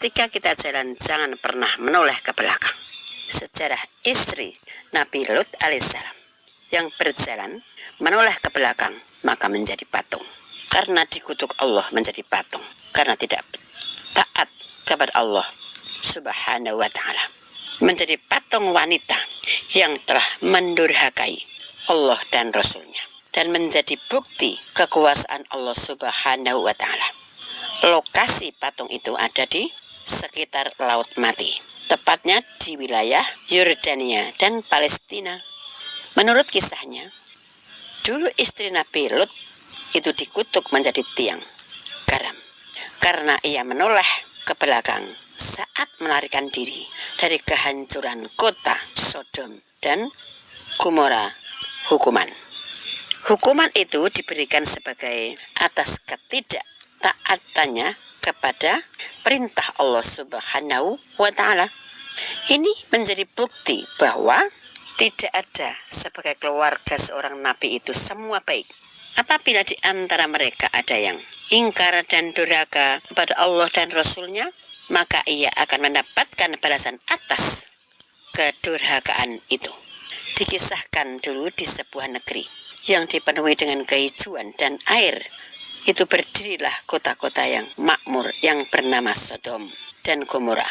ketika kita jalan jangan pernah menoleh ke belakang. Sejarah istri Nabi Lut alaihissalam yang berjalan menoleh ke belakang maka menjadi patung. Karena dikutuk Allah menjadi patung. Karena tidak taat kepada Allah subhanahu wa ta'ala. Menjadi patung wanita yang telah mendurhakai Allah dan Rasulnya. Dan menjadi bukti kekuasaan Allah subhanahu wa ta'ala. Lokasi patung itu ada di sekitar Laut Mati. Tepatnya di wilayah Yordania dan Palestina. Menurut kisahnya, dulu istri Nabi Lut itu dikutuk menjadi tiang garam. Karena ia menoleh ke belakang saat melarikan diri dari kehancuran kota Sodom dan Gomora hukuman. Hukuman itu diberikan sebagai atas ketidaktaatannya kepada perintah Allah subhanahu wa ta'ala. Ini menjadi bukti bahwa tidak ada sebagai keluarga seorang nabi itu semua baik. Apabila di antara mereka ada yang ingkar dan durhaka kepada Allah dan Rasulnya, maka ia akan mendapatkan balasan atas kedurhakaan itu. Dikisahkan dulu di sebuah negeri yang dipenuhi dengan kehijauan dan air, itu berdirilah kota-kota yang makmur yang bernama Sodom dan Gomora.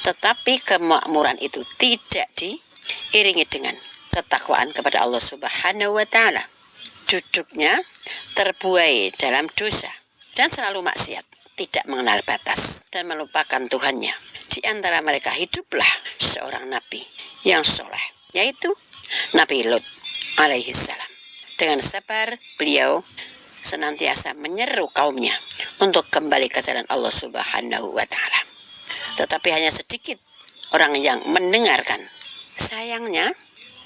Tetapi kemakmuran itu tidak diiringi dengan ketakwaan kepada Allah subhanahu wa ta'ala. Duduknya terbuai dalam dosa dan selalu maksiat, tidak mengenal batas dan melupakan Tuhannya. Di antara mereka hiduplah seorang nabi yang soleh, yaitu Nabi Lut alaihissalam. Dengan sabar beliau senantiasa menyeru kaumnya untuk kembali ke jalan Allah subhanahu wa ta'ala. Tetapi hanya sedikit orang yang mendengarkan. Sayangnya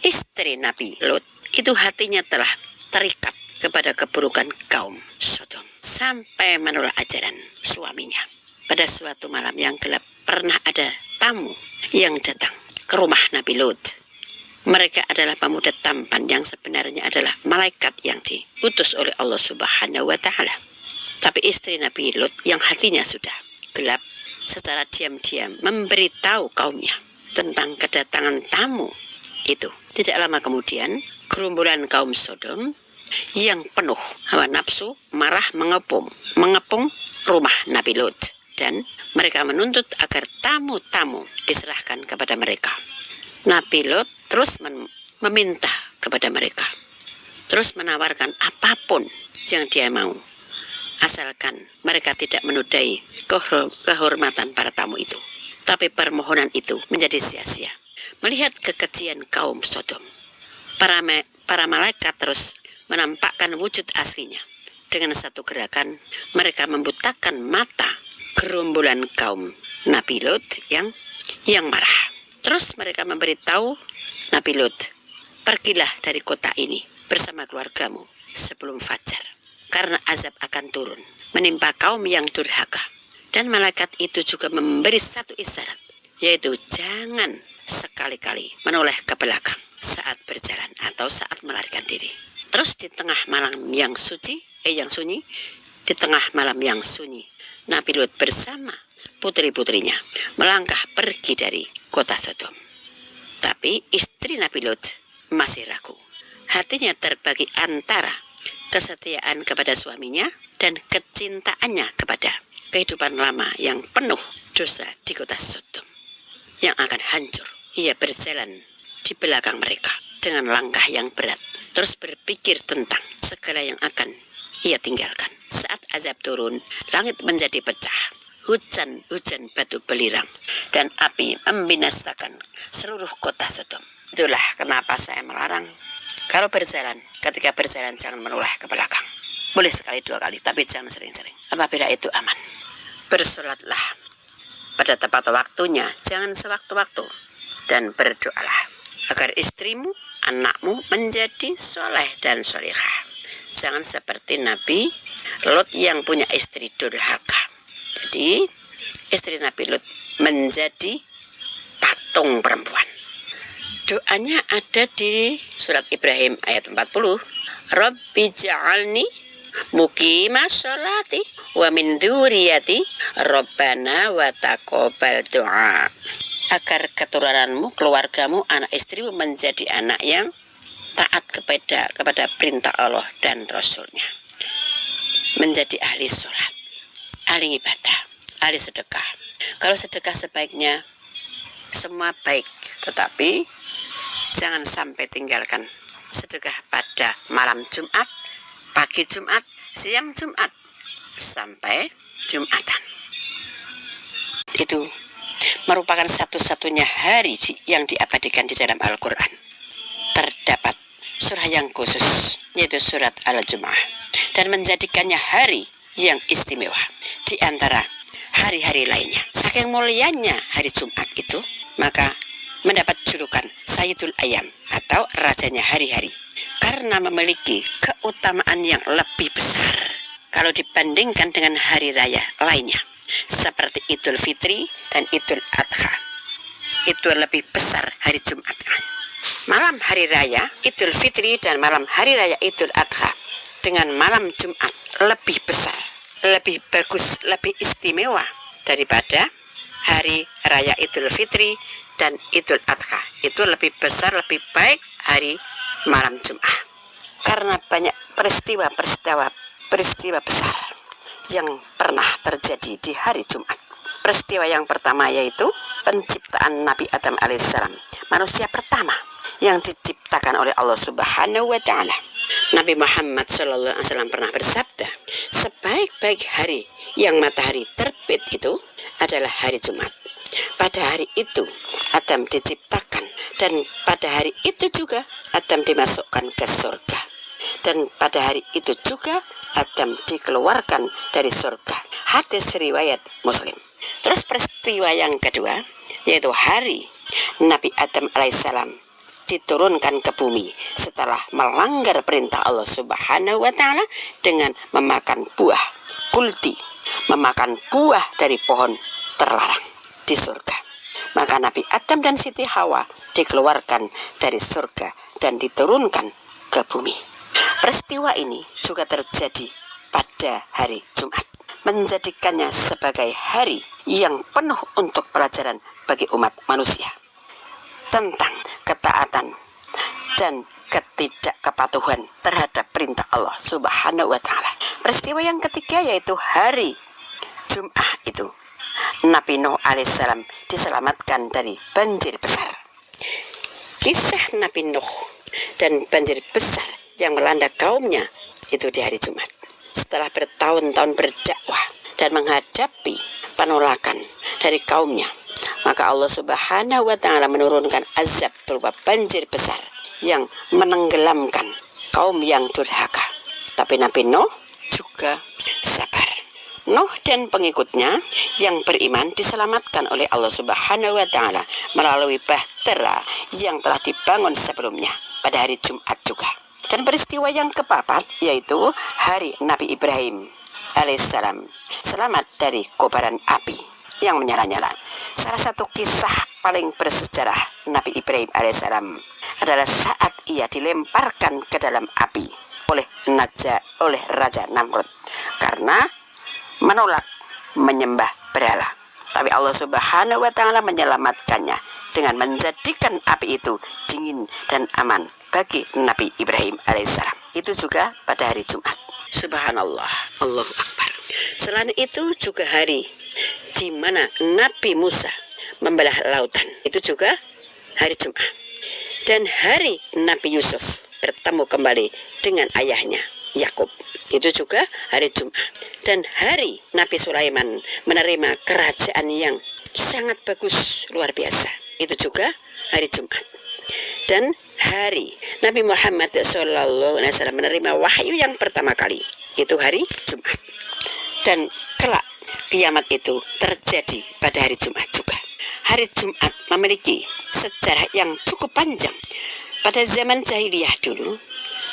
istri Nabi Lut itu hatinya telah terikat kepada keburukan kaum Sodom sampai menolak ajaran suaminya. Pada suatu malam yang gelap pernah ada tamu yang datang ke rumah Nabi Lut. Mereka adalah pemuda tampan yang sebenarnya adalah malaikat yang diutus oleh Allah subhanahu wa ta'ala. Tapi istri Nabi Lut yang hatinya sudah gelap secara diam-diam memberitahu kaumnya tentang kedatangan tamu itu. Tidak lama kemudian gerombolan kaum Sodom yang penuh hawa nafsu marah mengepung rumah Nabi Lut. Dan mereka menuntut agar tamu-tamu diserahkan kepada mereka. Nabi Lut terus meminta kepada mereka, terus menawarkan apapun yang dia mau, asalkan mereka tidak menodai kehormatan para tamu itu. Tapi permohonan itu menjadi sia-sia. Melihat kekejian kaum Sodom, para malaikat terus menampakkan wujud aslinya. Dengan satu gerakan mereka membutakan mata gerombolan kaum Nabi Lut yang marah. Terus mereka memberitahu Nabi Lut, pergilah dari kota ini bersama keluargamu sebelum fajar, karena azab akan turun menimpa kaum yang durhaka. Dan malaikat itu juga memberi satu isyarat, yaitu jangan sekali-kali menoleh ke belakang saat berjalan atau saat melarikan diri. Terus di tengah malam yang sunyi, di tengah malam yang sunyi, Nabi Lut bersama putri-putrinya melangkah pergi dari kota Sodom. Tapi istri Nabi Lut masih ragu. Hatinya terbagi antara kesetiaan kepada suaminya dan kecintaannya kepada kehidupan lama yang penuh dosa di kota Sodom yang akan hancur. Ia berjalan di belakang mereka dengan langkah yang berat, terus berpikir tentang segala yang akan ia tinggalkan. Saat azab turun, langit menjadi pecah, hujan batu belirang, dan api membinasakan seluruh kota Sodom. Itulah kenapa saya melarang kalau berjalan, ketika berjalan jangan menoleh ke belakang. Boleh sekali dua kali, tapi jangan sering-sering. Apabila itu aman. Bersolatlah pada tepat waktunya, jangan sewaktu-waktu, dan berdoalah agar istrimu, anakmu menjadi soleh dan solihah. Jangan seperti Nabi Lut yang punya istri durhaka. Jadi istri Nabi Lut menjadi patung perempuan. Doanya ada di surat Ibrahim ayat 40. Rabbi ja'alni muqima sholati wa min dzurriyyati Rabbana wa taqabbal du'a. Agar keturunanmu, keluargamu, anak istrimu menjadi anak yang taat kepada perintah Allah dan Rasulnya, menjadi ahli sholat, ahli ibadah, ahli sedekah. Kalau sedekah sebaiknya semua baik, tetapi jangan sampai tinggalkan sedekah pada malam Jumat, pagi Jumat, siang Jumat, sampai Jumatan. Itu merupakan satu-satunya hari yang diabadikan di dalam Al-Quran. Terdapat surah yang khusus, yaitu surat Al-Jumu'ah, dan menjadikannya hari yang istimewa di antara hari-hari lainnya. Saking mulianya hari Jumat itu, maka mendapat julukan Sayyidul Ayyam atau rajanya hari-hari, karena memiliki keutamaan yang lebih besar kalau dibandingkan dengan hari raya lainnya, seperti Idul Fitri dan Idul Adha. Itu lebih besar hari Jumat. Malam hari raya Idul Fitri dan malam hari raya Idul Adha dengan malam Jumat lebih besar, lebih bagus, lebih istimewa daripada hari raya Idul Fitri dan Idul Adha. Itu lebih besar, lebih baik hari malam Jumat, karena banyak peristiwa besar yang pernah terjadi di hari Jumat. Peristiwa yang pertama yaitu penciptaan Nabi Adam alaihissalam, manusia pertama yang diciptakan oleh Allah Subhanahu wa Ta'ala. Nabi Muhammad SAW pernah bersabda, sebaik-baik hari yang matahari terbit itu adalah hari Jumat. Pada hari itu Adam diciptakan, dan pada hari itu juga Adam dimasukkan ke surga, dan pada hari itu juga Adam dikeluarkan dari surga. Hadis riwayat Muslim. Terus peristiwa yang kedua yaitu hari Nabi Adam alaihissalam diturunkan ke bumi setelah melanggar perintah Allah Subhanahu wa Ta'ala dengan memakan buah kulti, memakan buah dari pohon terlarang di surga. Maka Nabi Adam dan Siti Hawa dikeluarkan dari surga dan diturunkan ke bumi. Peristiwa ini juga terjadi pada hari Jumat, menjadikannya sebagai hari yang penuh untuk pelajaran bagi umat manusia tentang ketaatan dan ketidakkepatuhan terhadap perintah Allah Subhanahu wa Ta'ala. Peristiwa yang ketiga yaitu hari Jumat itu Nabi Nuh alaihissalam diselamatkan dari banjir besar. Kisah Nabi Nuh dan banjir besar yang melanda kaumnya itu di hari Jumat. Setelah bertahun-tahun berdakwah dan menghadapi penolakan dari kaumnya, maka Allah Subhanahu wa Ta'ala menurunkan azab berupa banjir besar yang menenggelamkan kaum yang durhaka. Tapi Nabi Nuh juga sabar. Nuh dan pengikutnya yang beriman diselamatkan oleh Allah Subhanahu wa Ta'ala melalui bahtera yang telah dibangun sebelumnya pada hari Jumat juga. Dan peristiwa yang keempat yaitu hari Nabi Ibrahim alaihissalam selamat dari kobaran api yang menyala-nyala. Salah satu kisah paling bersejarah Nabi Ibrahim alaihissalam adalah saat ia dilemparkan ke dalam api oleh Raja Namrud karena menolak menyembah berhala. Tapi Allah Subhanahu wa Ta'ala menyelamatkannya dengan menjadikan api itu dingin dan aman bagi Nabi Ibrahim alaihissalam. Itu juga pada hari Jumat. Subhanallah, Allahu Akbar. Selain itu juga hari di mana Nabi Musa membelah lautan, itu juga hari Jumat. Dan hari Nabi Yusuf bertemu kembali dengan ayahnya Yakub, itu juga hari Jumat. Dan hari Nabi Sulaiman menerima kerajaan yang sangat bagus, luar biasa, itu juga hari Jumat. Dan hari Nabi Muhammad SAW menerima wahyu yang pertama kali, itu hari Jumat. Dan kelak kiamat itu terjadi pada hari Jumat juga. Hari Jumat memiliki sejarah yang cukup panjang. Pada zaman jahiliyah dulu,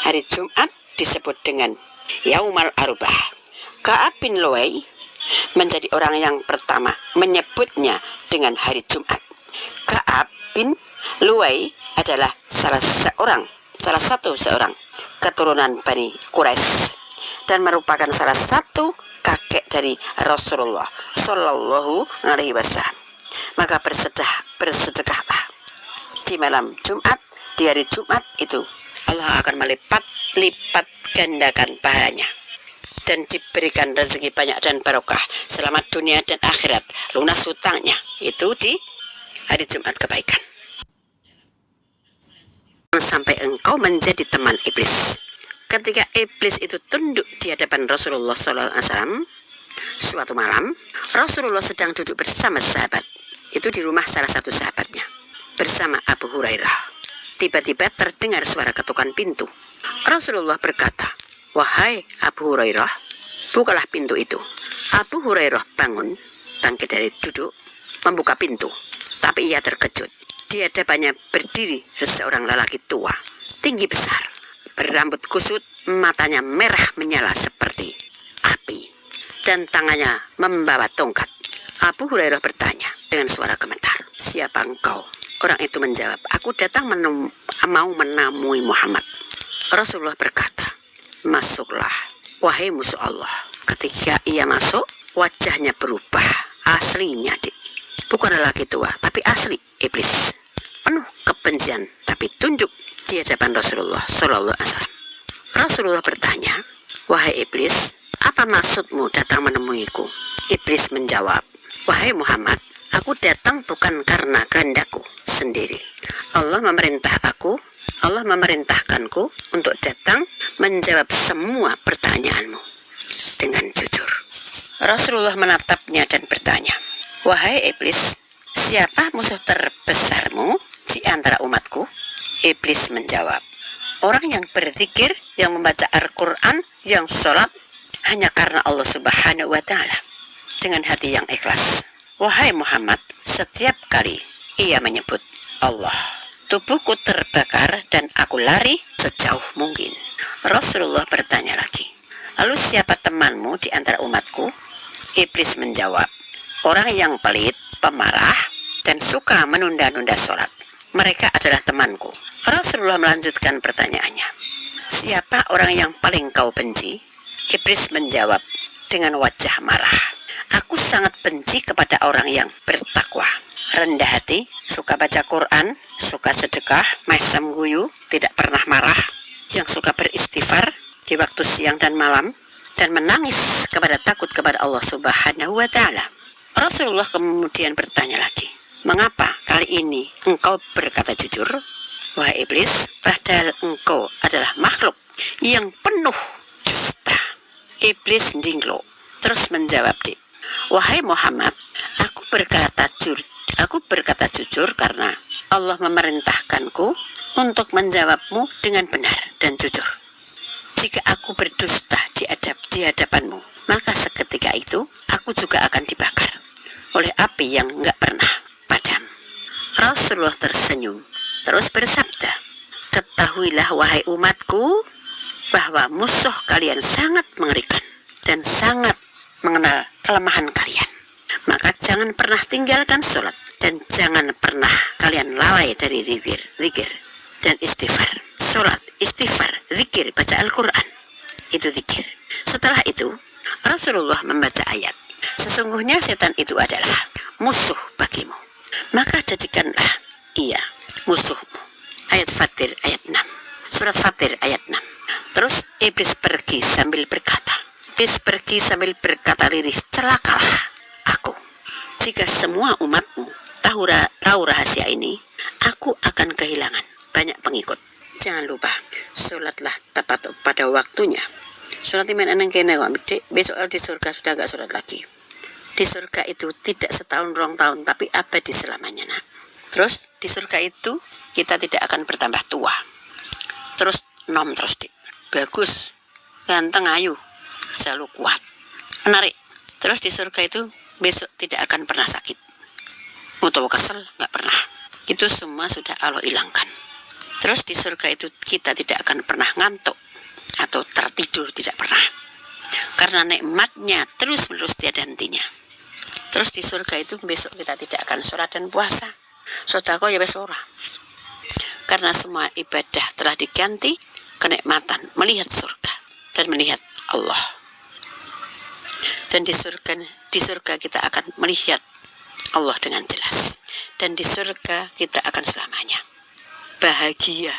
hari Jumat disebut dengan Yaumal Arubah. Ka'ab bin Luwai menjadi orang yang pertama menyebutnya dengan hari Jumat. Ka'ab bin Luwai adalah salah satu keturunan Bani Quraisy dan merupakan salah satu kakek dari Rasulullah Shallallahu Alaihi Wasallam. Maka bersedekahlah di malam Jumat, di hari Jumat itu Allah akan melipat gandakan pahalanya dan diberikan rezeki banyak dan barokah selamat dunia dan akhirat, lunas hutangnya itu di hari Jumat kebaikan. Sampai engkau menjadi teman iblis. Ketika iblis itu tunduk di hadapan Rasulullah SAW, suatu malam Rasulullah sedang duduk bersama sahabat itu di rumah salah satu sahabatnya bersama Abu Hurairah. Tiba-tiba terdengar suara ketukan pintu. Rasulullah berkata, "Wahai Abu Hurairah, bukalah pintu itu." Abu Hurairah bangkit dari duduk, membuka pintu. Tapi ia terkejut. Di hadapannya berdiri seseorang lelaki tua, tinggi besar, berambut kusut, matanya merah menyala seperti api, dan tangannya membawa tongkat. Abu Hurairah bertanya dengan suara gemetar, "Siapa engkau?" Orang itu menjawab, "Aku datang mau menemui Muhammad." Rasulullah berkata, "Masuklah, wahai musuh Allah." Ketika ia masuk, wajahnya berubah. Aslinya bukan lelaki tua, tapi asli iblis. Penuh kebencian, tapi tunjuk di hadapan Rasulullah Sallallahu Alaihi Wasallam. Rasulullah bertanya, "Wahai iblis, apa maksudmu datang menemuiku?" Iblis menjawab, "Wahai Muhammad, aku datang bukan karena kehendakku sendiri. Allah memerintahkanku untuk datang menjawab semua pertanyaanmu dengan jujur." Rasulullah menatapnya dan bertanya, "Wahai iblis, siapa musuh terbesarmu di antara umatku?" Iblis menjawab, "Orang yang berzikir, yang membaca Al-Quran, yang sholat hanya karena Allah Subhanahu wa Ta'ala dengan hati yang ikhlas." Wahai Muhammad, setiap kali ia menyebut Allah, tubuhku terbakar dan aku lari sejauh mungkin. Rasulullah bertanya lagi, "Lalu siapa temanmu di antara umatku?" Iblis menjawab, "Orang yang pelit, pemarah, dan suka menunda-nunda sholat. Mereka adalah temanku." Rasulullah melanjutkan pertanyaannya, "Siapa orang yang paling kau benci?" Iblis menjawab dengan wajah marah, "Aku sangat benci kepada orang yang bertakwa, rendah hati, suka baca Quran, suka sedekah, mesem guyu, tidak pernah marah, yang suka beristighfar di waktu siang dan malam, dan menangis kepada takut kepada Allah Subhanahu wa Ta'ala." Rasulullah kemudian bertanya lagi, "Mengapa kali ini engkau berkata jujur, wahai iblis, padahal engkau adalah makhluk yang penuh dusta?" Iblis jinglo, terus menjawab, "Wahai Muhammad, aku berkata jujur karena Allah memerintahkanku untuk menjawabmu dengan benar dan jujur. Jika aku berdusta di hadapanmu, maka seketika itu aku juga akan dibakar oleh api yang enggak pernah padam." Rasulullah tersenyum, terus bersabda, "Ketahuilah wahai umatku, bahwa musuh kalian sangat mengerikan dan sangat mengenal kelemahan kalian. Maka jangan pernah tinggalkan sholat dan jangan pernah kalian lalai dari zikir dan istighfar." Sholat, istighfar, zikir, baca Al-Quran, itu zikir. Setelah itu Rasulullah membaca ayat, "Sesungguhnya setan itu adalah musuh bagimu, maka jadikanlah ia musuhmu." Ayat Fatir ayat 6. Surat Fatir ayat 6. Terus iblis pergi sambil berkata lirih, "Celakalah aku. Jika semua umatmu tahu rahasia ini, aku akan kehilangan banyak pengikut." Jangan lupa, sholatlah tepat pada waktunya. Sholat iman eneng kene kok, besok di surga sudah gak sholat lagi. Di surga itu tidak setahun, 2 tahun, tapi abadi selamanya, nak. Terus di surga itu kita tidak akan bertambah tua. Terus bagus, ganteng, ayu, selalu kuat, menarik. Terus di surga itu besok tidak akan pernah sakit, atau kesel, nggak pernah. Itu semua sudah Allah hilangkan. Terus di surga itu kita tidak akan pernah ngantuk atau tertidur, tidak pernah, karena nikmatnya terus menerus tiada hentinya. Terus di surga itu besok kita tidak akan sholat dan puasa, sedekah ya wis ora, karena semua ibadah telah diganti kenikmatan melihat surga dan melihat Allah. Dan di surga kita akan melihat Allah dengan jelas. Dan di surga kita akan selamanya bahagia,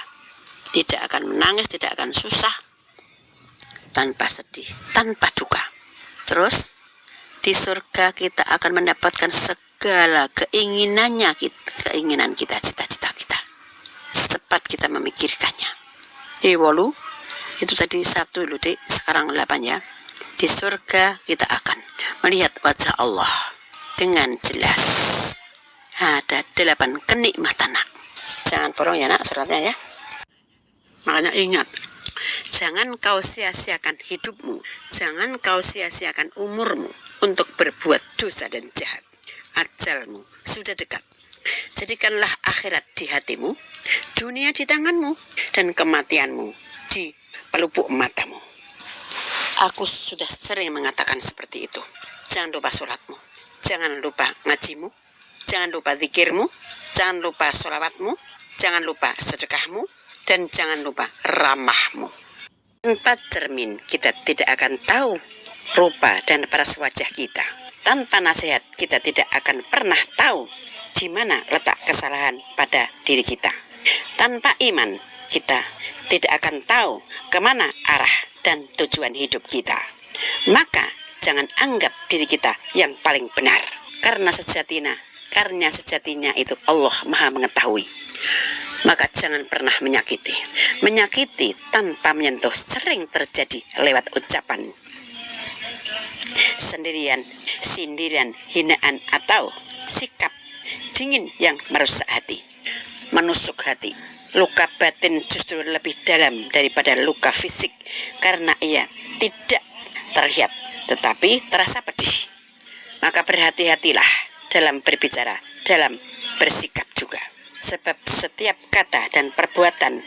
tidak akan menangis, tidak akan susah, tanpa sedih, tanpa duka. Terus di surga kita akan mendapatkan segala keinginan kita, cita-cita kita, secepat kita memikirkannya. Wolu itu tadi 1 dulu dek, sekarang 8 ya. Di surga kita akan melihat wajah Allah dengan jelas. Ada 8 kenikmatan nak. Jangan borong ya nak suratnya ya. Makanya ingat, jangan kau sia-siakan hidupmu, jangan kau sia-siakan umurmu untuk berbuat dosa dan jahat. Ajalmu sudah dekat. Jadikanlah akhirat di hatimu, dunia di tanganmu, dan kematianmu di pelupuk matamu. Aku sudah sering mengatakan seperti itu. Jangan lupa sholatmu, jangan lupa ngajimu, jangan lupa zikirmu, jangan lupa sholawatmu, jangan lupa sedekahmu, dan jangan lupa ramahmu. Tanpa cermin kita tidak akan tahu rupa dan paras wajah kita. Tanpa nasihat kita tidak akan pernah tahu di mana letak kesalahan pada diri kita. Tanpa iman kita tidak akan tahu kemana arah dan tujuan hidup kita. Maka jangan anggap diri kita yang paling benar, karena sejatinya itu Allah Maha mengetahui. Maka jangan pernah menyakiti tanpa menyentuh sering terjadi lewat ucapan, sendirian, sindiran, hinaan, atau sikap dingin yang merusak hati, menusuk hati. Luka batin justru lebih dalam daripada luka fisik, karena ia tidak terlihat tetapi terasa pedih. Maka berhati-hatilah dalam berbicara, dalam bersikap juga. Sebab setiap kata dan perbuatan